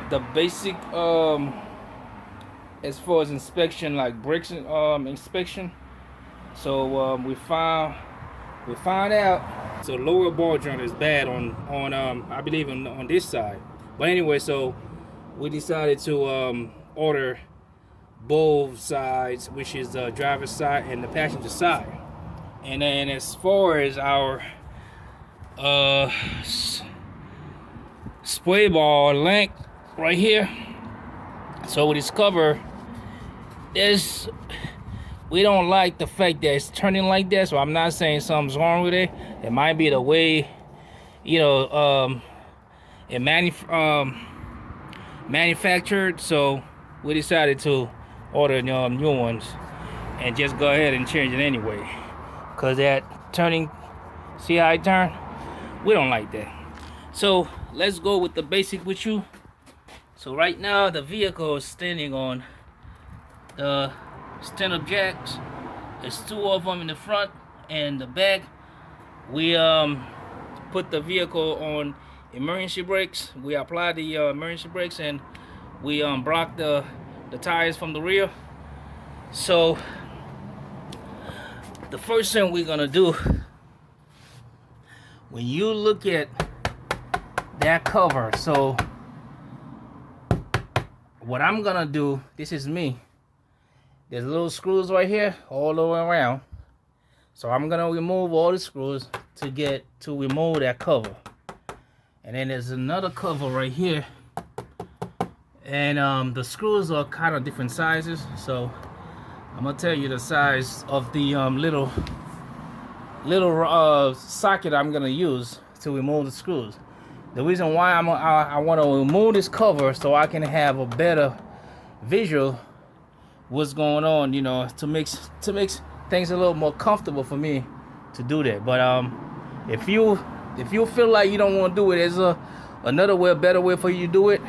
The basic as far as inspection, like brakes inspection. So we found out so lower ball joint is bad on I believe on this side. But anyway, so we decided to order both sides, which is the driver's side and the passenger side. And then as far as our spray ball length right here, so with this cover, we don't like the fact that it's turning like that. So I'm not saying something's wrong with it. It might be the way, you know, it manufactured. So we decided to order new ones and just go ahead and change it anyway, because that turning, see how it turn, we don't like that. So let's go with the basic with you. So right now the vehicle is standing on the stand-up jacks. There's two of them in the front and the back. We put the vehicle on emergency brakes. We apply the emergency brakes, and we block the tires from the rear. So the first thing we're gonna do, when you look at that cover, so what I'm gonna do, this is me, there's little screws right here all the way around. So I'm gonna remove all the screws to remove that cover. And then there's another cover right here, and the screws are kind of different sizes. So I'm gonna tell you the size of the little socket I'm gonna use to remove the screws. The reason why I want to remove this cover, so I can have a better visual what's going on, you know, to make things a little more comfortable for me to do that. But if you feel like you don't want to do it, there's another way, a better way for you to do it.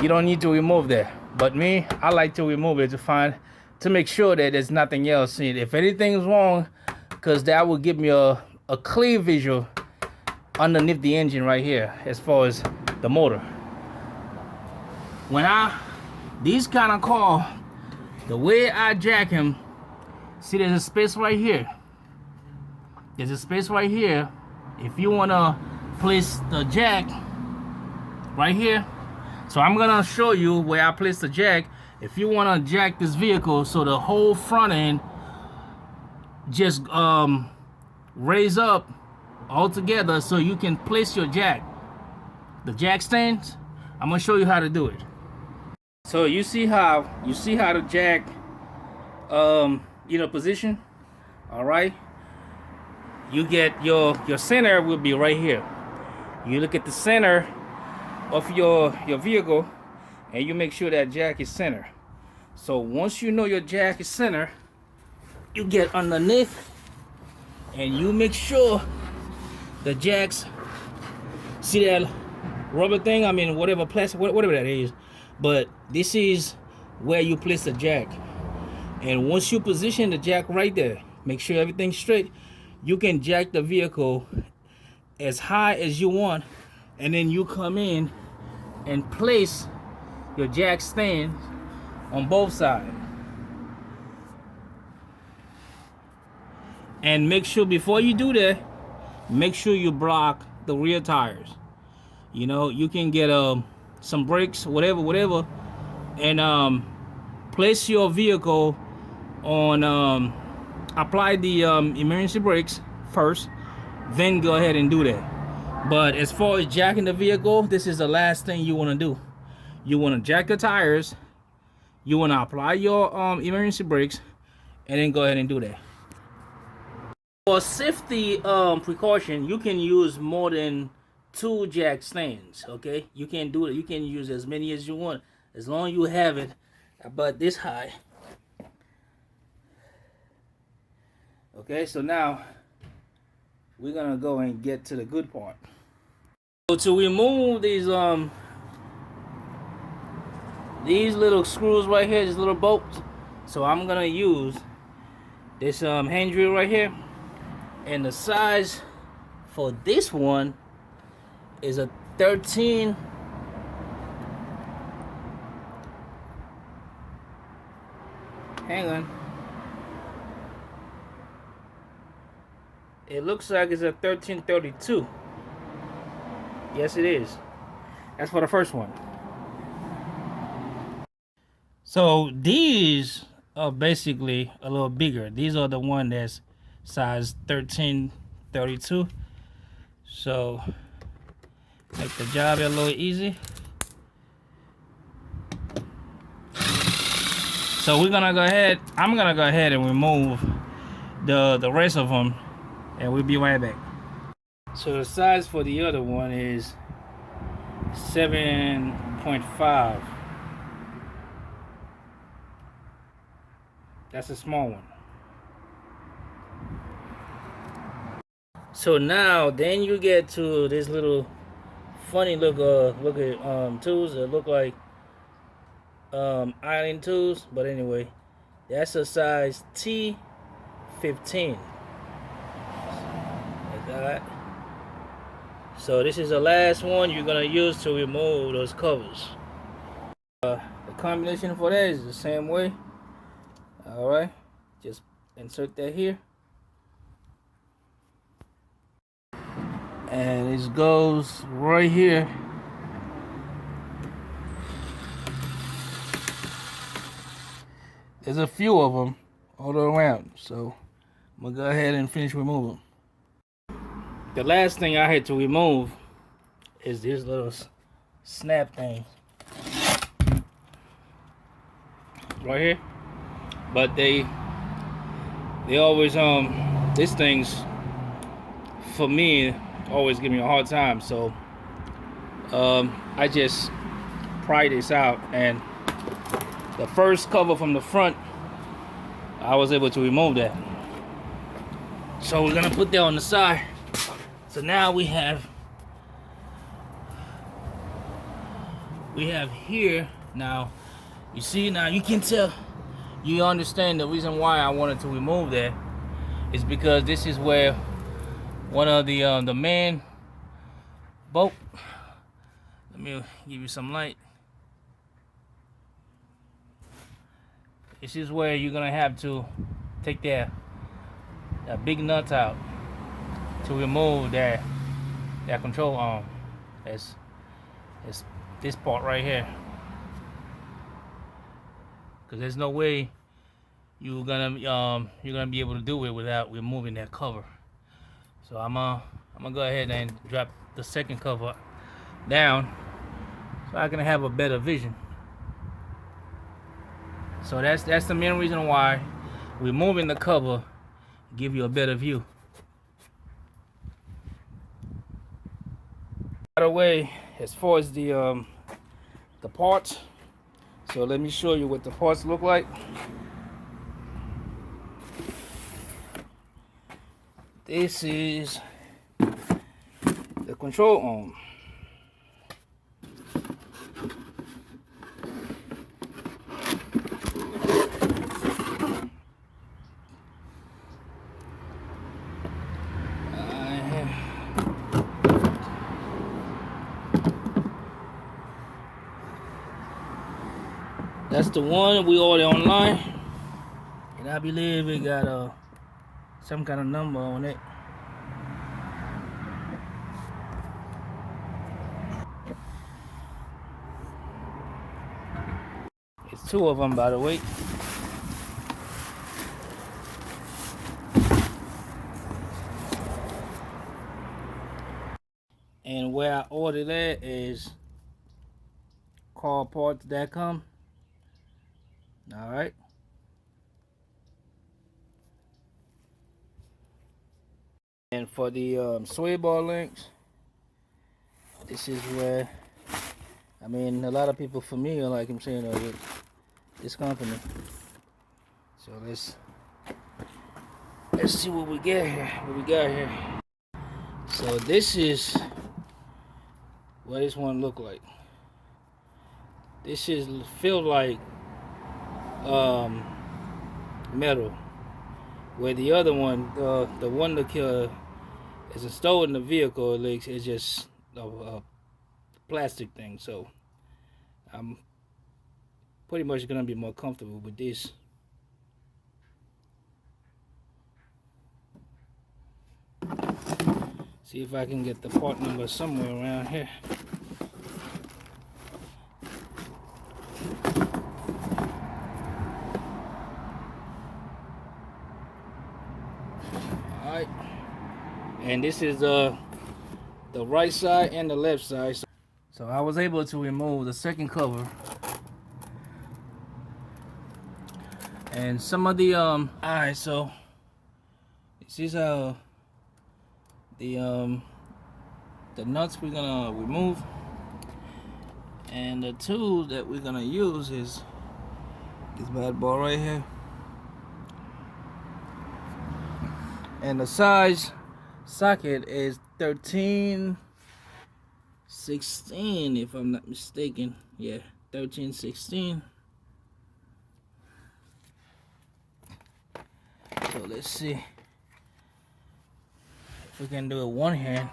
You don't need to remove that. But me, I like to remove it to make sure that there's nothing else in it. If anything's wrong, because that will give me a clear visual underneath the engine right here as far as the motor. When these kind of car, the way I jack him, see there's a space right here. There's a space right here. If you want to place the jack right here, so I'm gonna show you where I place the jack. If you want to jack this vehicle so the whole front end just raise up all together, so you can place your jack, the jack stands, I'm gonna show you how to do it. So you see how the jack position. All right, you get your center will be right here. You look at the center of your vehicle, and you make sure that jack is center. So once you know your jack is center, you get underneath and you make sure the jacks, see that rubber thing, I mean whatever plastic, whatever that is, but this is where you place the jack. And once you position the jack right there, make sure everything's straight, you can jack the vehicle as high as you want, and then you come in and place your jack stand on both sides. And make sure before you do that, make sure you block the rear tires. You know, you can get some brakes, whatever, and place your vehicle on, apply the emergency brakes first, then go ahead and do that. But as far as jacking the vehicle, this is the last thing you want to do. You want to jack the tires, you want to apply your emergency brakes, and then go ahead and do that. For safety precaution, you can use more than 2 jack stands. Okay, you can do it. You can use as many as you want, as long as you have it about this high. Okay, so now we're gonna go and get to the good part. So to remove these little screws right here, these little bolts, so I'm gonna use this hand drill right here, and the size for this one is a 13 Hang on. It looks like it's a 1332. Yes, it is. That's for the first one. So these are basically a little bigger. These are the one that's size 1332. So make the job a little easy. So we're gonna go ahead. I'm gonna go ahead and remove the rest of them, and we'll be right back. So the size for the other one is 7.5. That's a small one. So now, then you get to this little funny look at tools that look like ironing tools, but anyway, that's a size T15. Like that. So this is the last one you're gonna use to remove those covers. The combination for that is the same way. All right, just insert that here, and it goes right here. There's a few of them all around, so I'm gonna go ahead and finish removing. The last thing I had to remove is this little snap thing right here. But they always these things for me always give me a hard time, so I just pry this out, and the first cover from the front I was able to remove that. So we're gonna put that on the side. So now we have here now. You see, now you can tell, you understand the reason why I wanted to remove that is because this is where one of the main bolt. Let me give you some light. This is where you're gonna have to take that big nut out to remove that control arm. It's this part right here, because there's no way you're gonna be able to do it without removing that cover. So I'm gonna go ahead and drop the second cover down so I can have a better vision. So that's the main reason why removing the cover give you a better view. By the way, as far as the parts, so let me show you what the parts look like. This is the control arm. That's the one we ordered online, and I believe it got some kind of number on it. It's two of them, by the way. And where I ordered that is carparts.com. All right. And for the sway bar links, this is where, I mean, a lot of people familiar, like I'm saying, with this company. So let's see what we get here. What we got here. So this is what this one look like. This is feel like metal, where the other one, the one that is installed in the vehicle, it's just a plastic thing. So I'm pretty much gonna be more comfortable with this See if I can get the part number somewhere around here. Alright. And this is the right side and the left side. So I was able to remove the second cover. And some of the alright, so this is how the nuts we're gonna remove, and the tool that we're gonna use is this bad boy right here, and the size socket is 13/16 if I'm not mistaken. Yeah, 13/16. So let's see if we can do it one hand.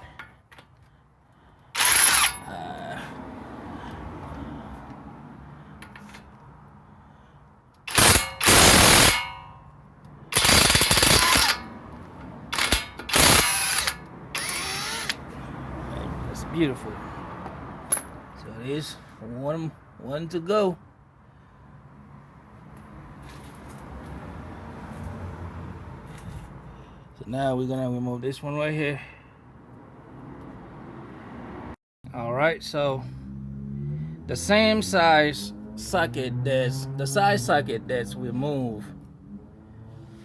That's beautiful. So it is one to go. So now we're gonna remove this one right here. Alright, so the same size socket that's removed.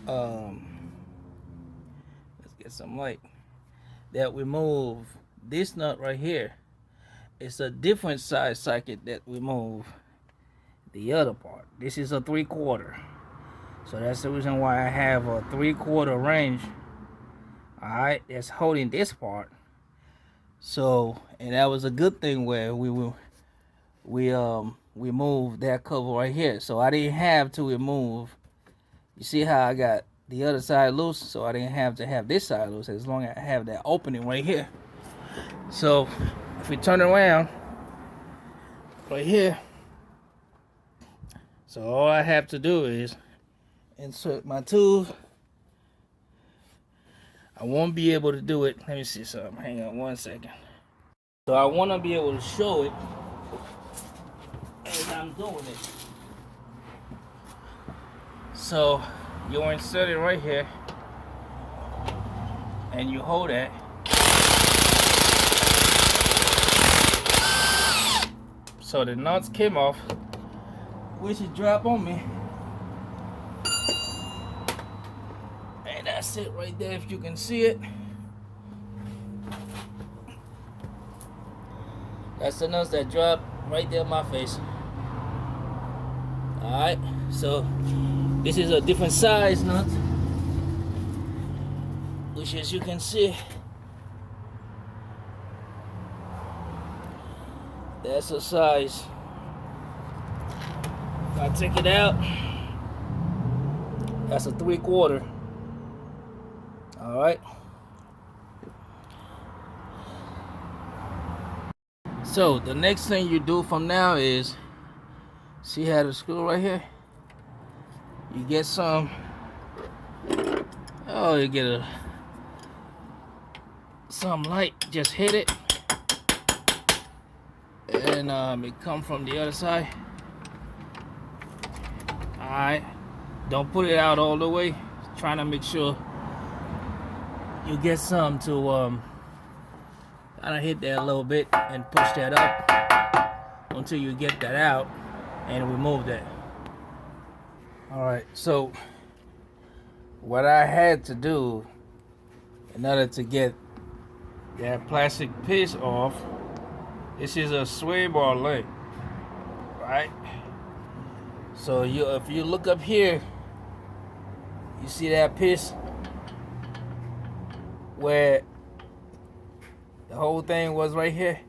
Let's get some light. That we move this nut right here. It's a different size socket that we move the other part. This is a 3/4. So that's the reason why I have a 3/4 range. Alright, that's holding this part. So, and that was a good thing where we moved that cover right here. So I didn't have to remove. You see how I got the other side loose, so I didn't have to have this side loose as long as I have that opening right here. So if we turn around right here, so all I have to do is insert my tools. I won't be able to do it. Let me see something. Hang on one second. So I want to be able to show it as I'm doing it. So you insert it right here, and you hold it. So the nuts came off, which is drop on me. And that's it right there, if you can see it. That's the nuts that drop right there in my face. Alright, so this is a different size nut, which as you can see, that's a size. If I take it out, that's a 3/4. Alright. So the next thing you do from now is, see how the screw right here? You get some, you get some light, just hit it, and it come from the other side. Alright, don't put it out all the way, trying to make sure you get some to kind of hit that a little bit and push that up until you get that out and remove that. Alright, so what I had to do in order to get that plastic piece off, this is a sway bar leg, right? So if you look up here, you see that piece where the whole thing was right here.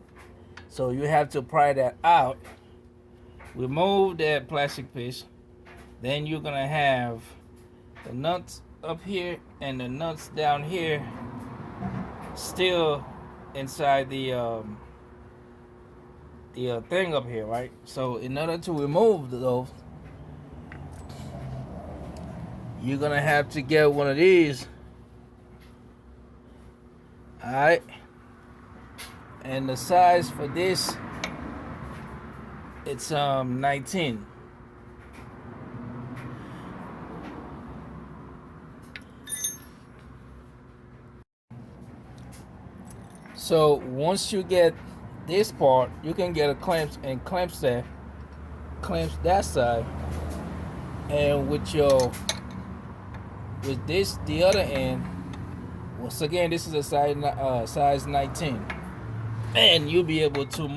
So you have to pry that out, remove that plastic piece, then you're gonna have the nuts up here and the nuts down here still inside the thing up here, right? So in order to remove those, you're gonna have to get one of these All right, and the size for this, it's 19. So once you get this part, you can get a clamps and clamps that side, and with this the other end. Once again, this is a size 19, and you'll be able to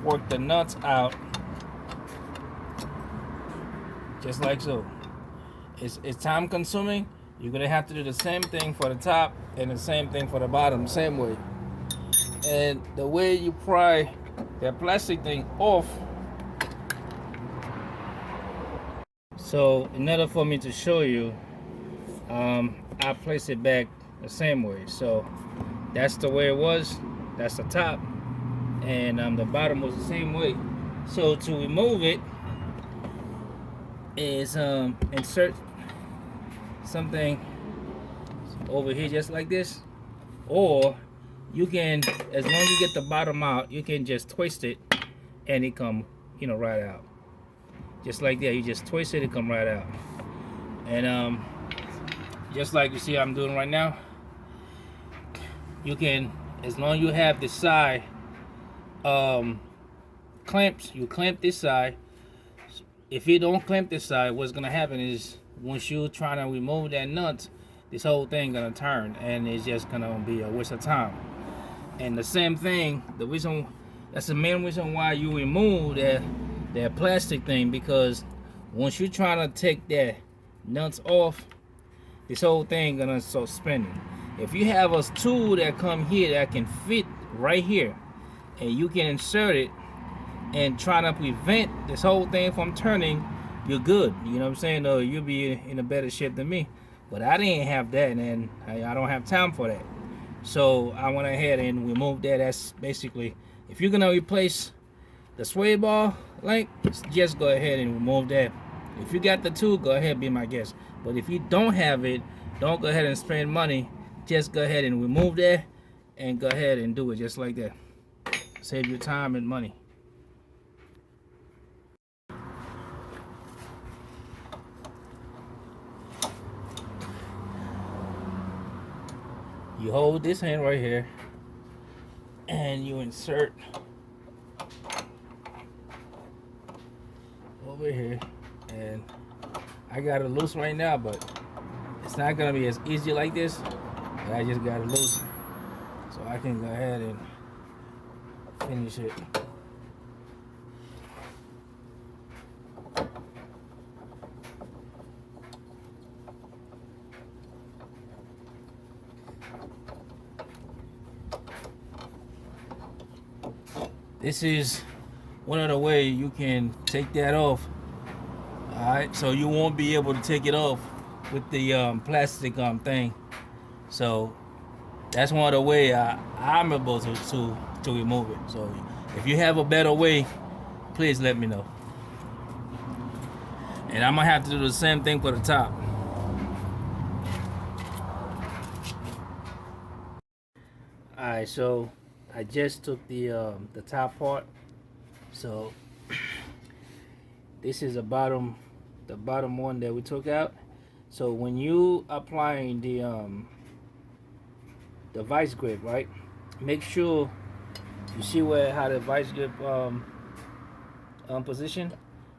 work the nuts out just like so. It's time consuming. You're gonna have to do the same thing for the top and the same thing for the bottom, same way. And the way you pry that plastic thing off. So in order for me to show you, I place it back the same way. So that's the way it was. That's the top, and the bottom was the same way. So to remove it is insert something over here just like this, or you can, as long as you get the bottom out, you can just twist it and it come right out just like that. You just twist it come right out. And just like you see I'm doing right now, you can, as long as you have the side clamps, you clamp this side. If you don't clamp this side, what's gonna happen is once you try to remove that nut, this whole thing gonna turn, and it's just gonna be a waste of time. And the same thing, that's the main reason why you remove that plastic thing, because once you're trying to take that nuts off, this whole thing gonna start spinning. If you have a tool that come here that can fit right here, and you can insert it and try to prevent this whole thing from turning, you're good. You know what I'm saying? You'll be in a better shape than me. But I didn't have that, and I don't have time for that. So I went ahead and removed that. That's basically, if you're gonna replace the sway bar link, just go ahead and remove that. If you got the tool, go ahead, be my guest. But if you don't have it, don't go ahead and spend money. Just go ahead and remove that and go ahead and do it just like that. Save your time and money. You hold this hand right here and you insert over here, and I got it loose right now, but it's not gonna be as easy like this. But I just got it loose so I can go ahead and finish it. This is one of the ways you can take that off. Alright, so you won't be able to take it off with the plastic thing. So that's one of the ways I'm able to remove it. So if you have a better way, please let me know. And I'm gonna have to do the same thing for the top. Alright, so I just took the top part. So this is the bottom one that we took out. So when you applying the vice grip, right? Make sure you see how the vice grip position.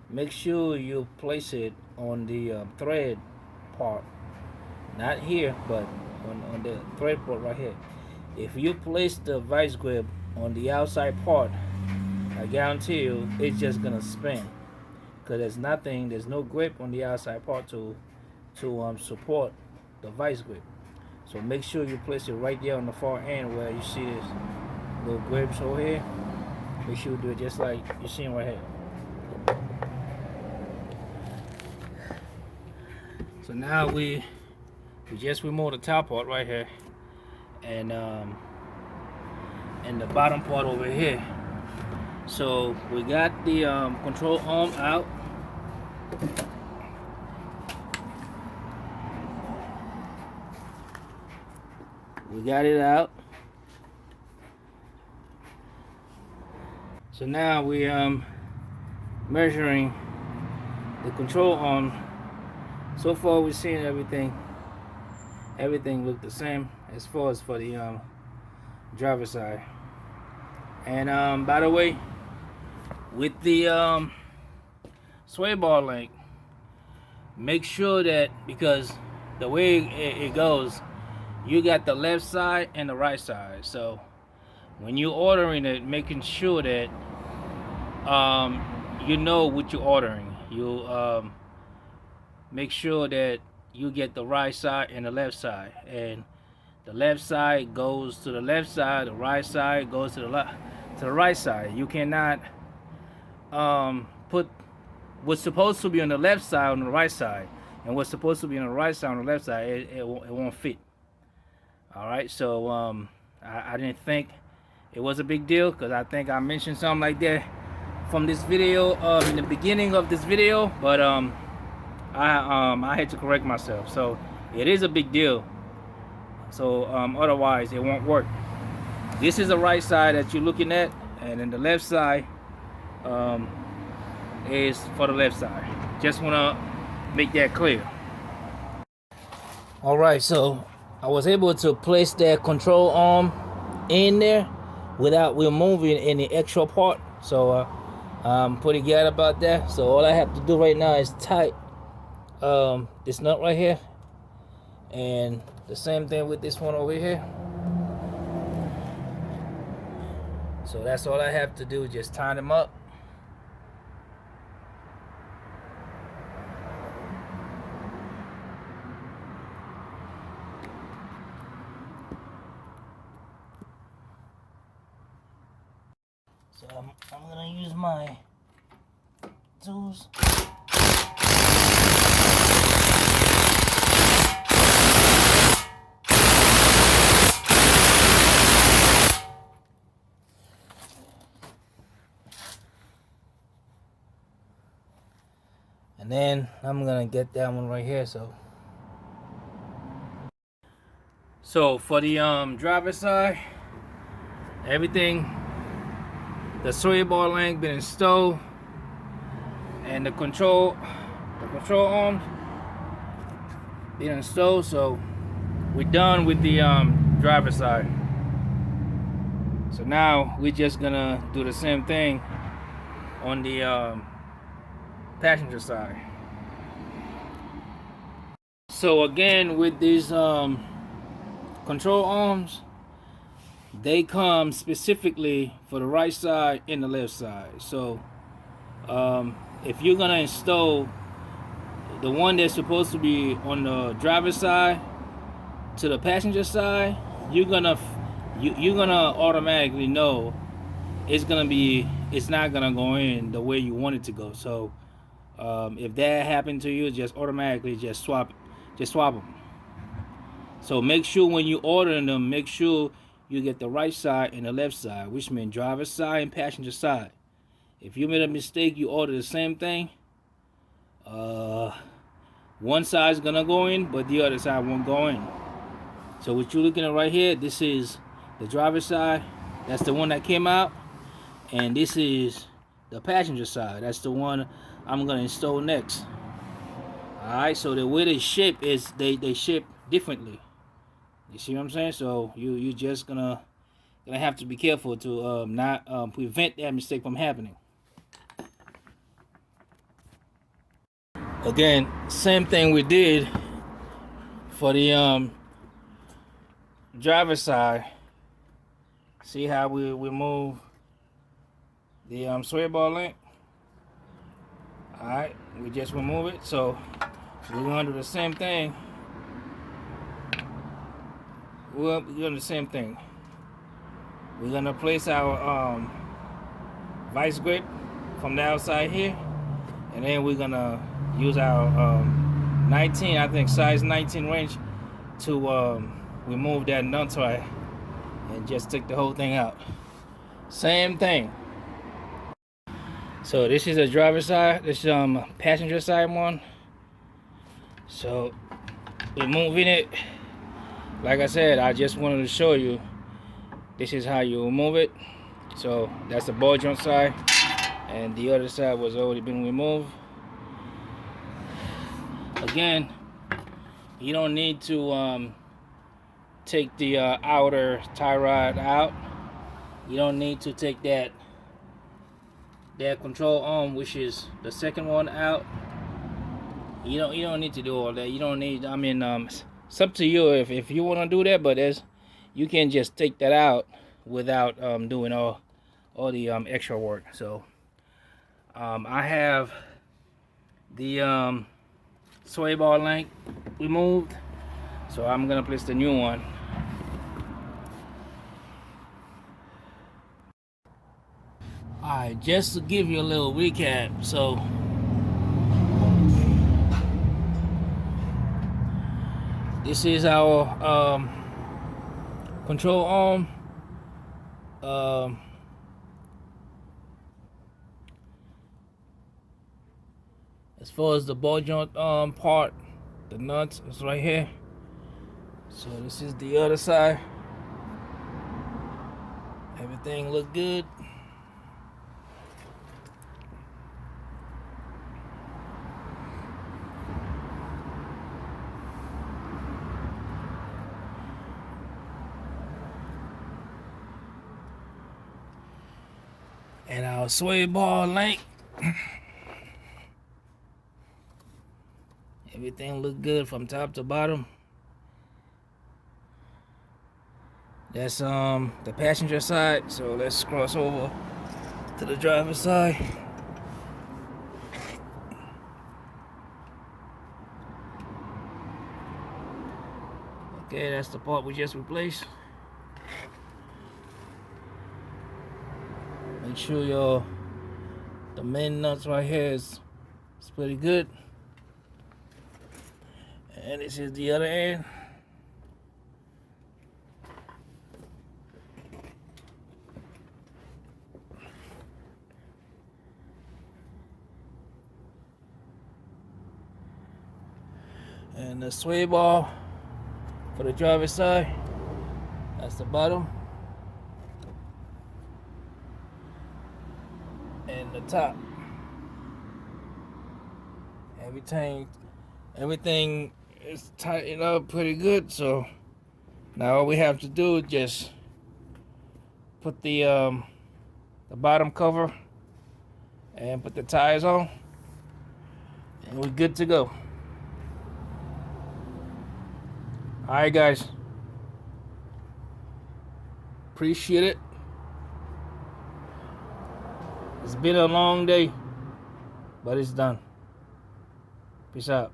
Make sure you place it on the thread part, not here, but on the thread part right here. If you place the vice grip on the outside part, I guarantee you it's just gonna spin, because there's no grip on the outside part to support the vice grip. So make sure you place it right there on the far end where you see this little grips over here. Make sure you do it just like you're seeing right here. So now we just remove the top part right here, and the bottom part over here. So we got the control arm out. We got it out. So now we measuring the control arm. So far we're seeing everything look the same as far as for the driver's side. And by the way, with the sway bar link, make sure that, because the way it goes, you got the left side and the right side. So when you're ordering it, making sure that you know what you're ordering. You make sure that you get the right side and the left side, and the left side goes to the left side, the right side goes to the right side. You cannot put what's supposed to be on the left side on the right side, and what's supposed to be on the right side on the left side. It won't fit. All right, so I didn't think it was a big deal, because I think I mentioned something like that from this video in the beginning of this video, but I had to correct myself. So it is a big deal. So otherwise it won't work. This is the right side that you're looking at, and then the left side is for the left side. Just want to make that clear. All right, so I was able to place that control arm in there without removing any extra part. So I'm pretty glad about that. So all I have to do right now is tight this nut right here, and the same thing with this one over here. So that's all I have to do, just tighten them up. So I'm gonna use my tools. And then I'm gonna get that one right here. So for the driver's side, everything, the sway bar link been installed, and the control arms been installed. So we're done with the driver's side. So now we're just gonna do the same thing on the passenger side. So again, with these control arms, they come specifically for the right side and the left side. So if you're gonna install the one that's supposed to be on the driver's side to the passenger side, you're gonna automatically know it's not gonna go in the way you want it to go. So if that happened to you, just automatically swap them. So make sure when you ordering them, make sure you get the right side and the left side, which means driver's side and passenger side. If you made a mistake, you order the same thing, one side's gonna go in, but the other side won't go in. So what you're looking at right here, this is the driver's side. That's the one that came out. And this is the passenger side. That's the one I'm gonna install next. Alright, so the way they ship is they ship differently. You see what I'm saying? So you just gonna have to be careful to not prevent that mistake from happening. Again, same thing we did for the driver's side. See how we move the sway bar link? Alright, we just remove it. So we're gonna do the same thing. We're doing the same thing. We're gonna place our vice grip from the outside here, and then we're gonna use our 19, I think size 19 wrench to remove that nut tie and just take the whole thing out. Same thing. So this is the driver's side. This is passenger side one. So we're moving it like I said, I just wanted to show you this is how you remove it. So that's the ball joint side, and the other side was already been removed. Again, you don't need to take the outer tie rod out. You don't need to take that control arm, which is the second one, out. You don't need to do all that. You don't need. I mean, it's up to you if you want to do that, but you can just take that out without doing all the extra work. So I have the sway bar link removed, so I'm gonna place the new one. Alright, just to give you a little recap, so this is our control arm. As far as the ball joint part, the nuts is right here. So this is the other side. Everything look good. And our sway bar link. Everything look good from top to bottom. That's the passenger side, so let's cross over to the driver's side. Okay, that's the part we just replaced. Make sure the main nuts right here is pretty good. And this is the other end. And the sway bar for the driver's side, that's the bottom. And the top. Everything is tightened up pretty good, so now all we have to do is just put the bottom cover and put the tires on, and we're good to go. Alright guys, appreciate it. It's been a long day, but it's done. Peace out.